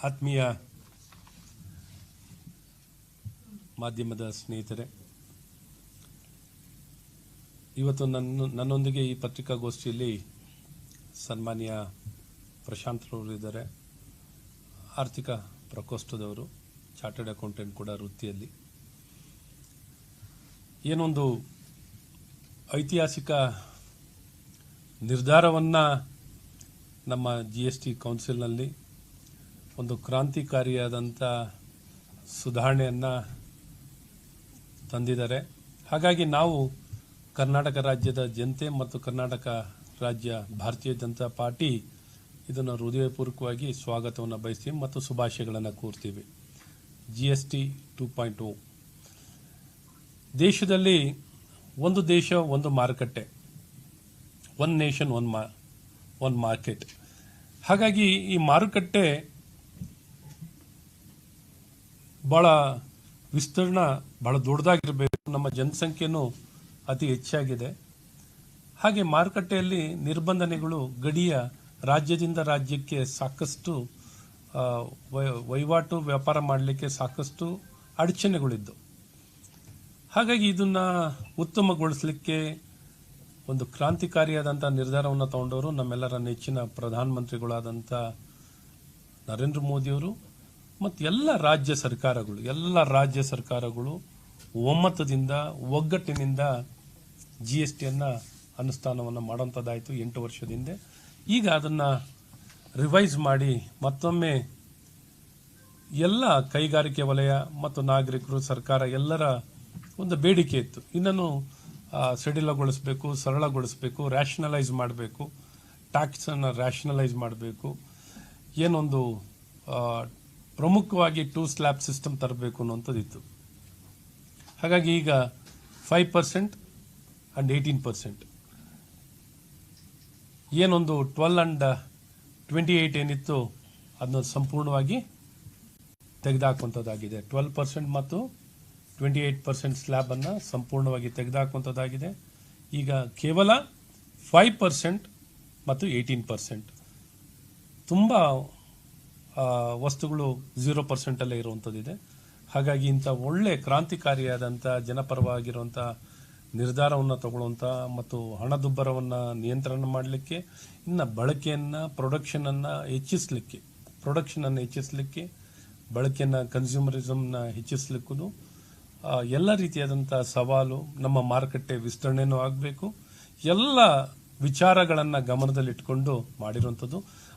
ಆತ್ಮೀಯ ಮಾಧ್ಯಮದ ಸ್ನೇಹಿತರೆ, ಇವತ್ತು ನನ್ನೊಂದಿಗೆ ಈ ಪತ್ರಿಕಾಗೋಷ್ಠಿಯಲ್ಲಿ ಸನ್ಮಾನ್ಯ ಪ್ರಶಾಂತ್ ರವರು ಇದ್ದಾರೆ. ಆರ್ಥಿಕ ಪ್ರಕೋಷ್ಠದವರು, ಚಾರ್ಟರ್ಡ್ ಅಕೌಂಟೆಂಟ್ ಕೂಡ ವೃತ್ತಿಯಲ್ಲಿ. ಏನೊಂದು ಐತಿಹಾಸಿಕ ನಿರ್ಧಾರವನ್ನು ನಮ್ಮ GST ಕೌನ್ಸಿಲ್ನಲ್ಲಿ ಒಂದು ಕ್ರಾಂತಿಕಾರಿಯಾದಂಥ ಸುಧಾರಣೆಯನ್ನು ತಂದಿದ್ದಾರೆ. ಹಾಗಾಗಿ ನಾವು ಕರ್ನಾಟಕ ರಾಜ್ಯದ ಜನತೆ ಮತ್ತು ಕರ್ನಾಟಕ ರಾಜ್ಯ ಭಾರತೀಯ ಜನತಾ ಪಾರ್ಟಿ ಇದನ್ನು ಹೃದಯಪೂರ್ವಕವಾಗಿ ಸ್ವಾಗತವನ್ನು ಬಯಸ್ತೀವಿ ಮತ್ತು ಶುಭಾಶಯಗಳನ್ನು ಕೋರ್ತೀವಿ. GST 2.0 ದೇಶದಲ್ಲಿ ಒಂದು ದೇಶ ಒಂದು ಮಾರುಕಟ್ಟೆ, ಒನ್ ನೇಷನ್ ಒನ್ ಮಾರ್ಕೆಟ್. ಹಾಗಾಗಿ ಈ ಮಾರುಕಟ್ಟೆ ಬಹಳ ವಿಸ್ತೀರ್ಣ, ಬಹಳ ದೊಡ್ಡದಾಗಿರಬೇಕು. ನಮ್ಮ ಜನಸಂಖ್ಯೆನೂ ಅತಿ ಹೆಚ್ಚಾಗಿದೆ. ಹಾಗೆ ಮಾರುಕಟ್ಟೆಯಲ್ಲಿ ನಿರ್ಬಂಧನೆಗಳು, ಗಡಿಯ ರಾಜ್ಯದಿಂದ ರಾಜ್ಯಕ್ಕೆ ಸಾಕಷ್ಟು ವಹಿವಾಟು ವ್ಯಾಪಾರ ಮಾಡಲಿಕ್ಕೆ ಸಾಕಷ್ಟು ಅಡಚಣೆಗಳಿದ್ದು. ಹಾಗಾಗಿ ಇದನ್ನ ಉತ್ತಮಗೊಳಿಸಲಿಕ್ಕೆ ಒಂದು ಕ್ರಾಂತಿಕಾರಿಯಾದಂಥ ನಿರ್ಧಾರವನ್ನು ತಗೊಂಡವರು ನಮ್ಮೆಲ್ಲರ ನೆಚ್ಚಿನ ಪ್ರಧಾನಮಂತ್ರಿಗಳಾದಂಥ ನರೇಂದ್ರ ಮೋದಿಯವರು ಮತ್ತು ಎಲ್ಲ ರಾಜ್ಯ ಸರ್ಕಾರಗಳು ಒಮ್ಮತದಿಂದ, ಒಗ್ಗಟ್ಟಿನಿಂದ GSTಯನ್ನು ಅನುಷ್ಠಾನವನ್ನು ಮಾಡುವಂಥದ್ದಾಯಿತು 8 ವರ್ಷದಿಂದ. ಈಗ ಅದನ್ನು ರಿವೈಸ್ ಮಾಡಿ ಮತ್ತೊಮ್ಮೆ ಎಲ್ಲ ಕೈಗಾರಿಕೆ ವಲಯ ಮತ್ತು ನಾಗರಿಕರು, ಸರ್ಕಾರ ಎಲ್ಲರ ಒಂದು ಬೇಡಿಕೆ ಇತ್ತು. ಇನ್ನೂ ಸಡಿಲಗೊಳಿಸಬೇಕು, ಸರಳಗೊಳಿಸಬೇಕು, ರ್ಯಾಷನಲೈಸ್ ಮಾಡಬೇಕು, ಟ್ಯಾಕ್ಸನ್ನು ರ್ಯಾಷನಲೈಸ್ ಮಾಡಬೇಕು, ಏನೊಂದು ಪ್ರಮುಖವಾಗಿ 2 ಸ್ಲ್ಯಾಬ್ ಸಿಸ್ಟಮ್ ತರಬೇಕು ಅನ್ನುವಂಥದ್ದಿತ್ತು. ಹಾಗಾಗಿ ಈಗ 5% and 18%, ಏನೊಂದು 12 and 28 ಏನಿತ್ತು ಅದನ್ನ ಸಂಪೂರ್ಣವಾಗಿ ತೆಗೆದುಹಾಕುವಂಥದ್ದಾಗಿದೆ. 12% ಮತ್ತು 28% ಸ್ಲ್ಯಾಬನ್ನು ಸಂಪೂರ್ಣವಾಗಿ ತೆಗೆದುಹಾಕುವಂಥದ್ದಾಗಿದೆ. ಈಗ ಕೇವಲ 5% ಮತ್ತು 18%. ತುಂಬ ವಸ್ತುಗಳು 0% ಅಲ್ಲೇ ಇರುವಂಥದ್ದಿದೆ. ಹಾಗಾಗಿ ಇಂಥ ಒಳ್ಳೆ ಕ್ರಾಂತಿಕಾರಿಯಾದಂಥ ಜನಪರವಾಗಿರುವಂಥ ನಿರ್ಧಾರವನ್ನು ತಗೊಳ್ಳುವಂಥ ಮತ್ತು ಹಣದುಬ್ಬರವನ್ನು ನಿಯಂತ್ರಣ ಮಾಡಲಿಕ್ಕೆ, ಇನ್ನು ಬಳಕೆಯನ್ನು, ಪ್ರೊಡಕ್ಷನನ್ನು ಹೆಚ್ಚಿಸಲಿಕ್ಕೆ, ಬಳಕೆಯನ್ನು, ಕನ್ಸ್ಯೂಮರಿಸಮ್ನ ಹೆಚ್ಚಿಸಲಿಕ್ಕೂ ಎಲ್ಲ ರೀತಿಯಾದಂಥ ಸವಾಲು. ನಮ್ಮ ಮಾರುಕಟ್ಟೆ ವಿಸ್ತರಣೆನೂ ಆಗಬೇಕು. ಎಲ್ಲ ವಿಚಾರಗಳನ್ನು ಗಮನದಲ್ಲಿಟ್ಕೊಂಡು ಮಾಡಿರುವಂಥದ್ದು.